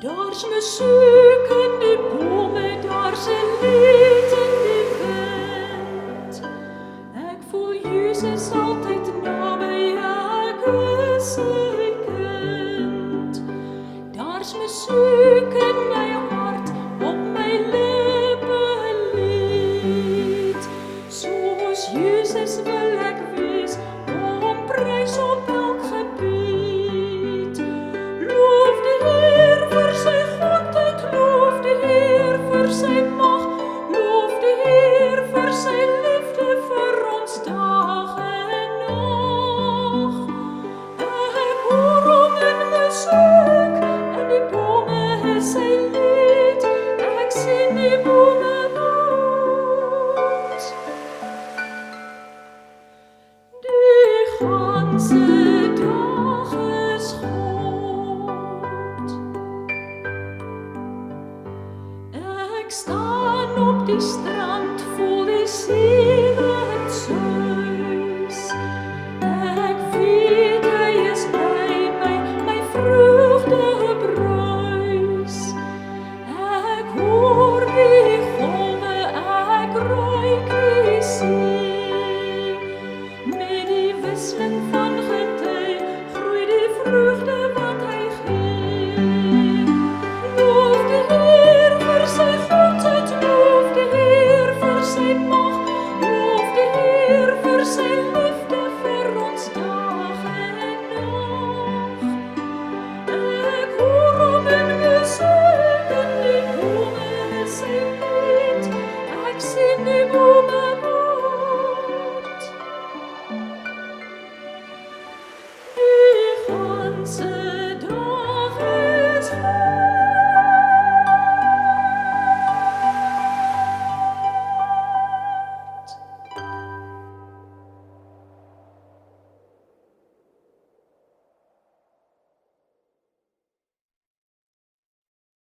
Daar's musiek in die bome, daar's 'n lied in die wind. Ek voel Jesus altyd naby, ek is sy kind. Daar's musiek in my hart, op my lippe 'n lied. Soos Jesus wil ek wees, om prys op elk gebied. Loof die Heer vir sy godheid, loof die Heer vir sy mag, loof die Heer vir sy liefde vir ons dag en nag. Ek hoor hom in musiek, in die bome is sy lied, ek sien die bome bot. Die ganse dag is God. Ek staan op die strand, voel die see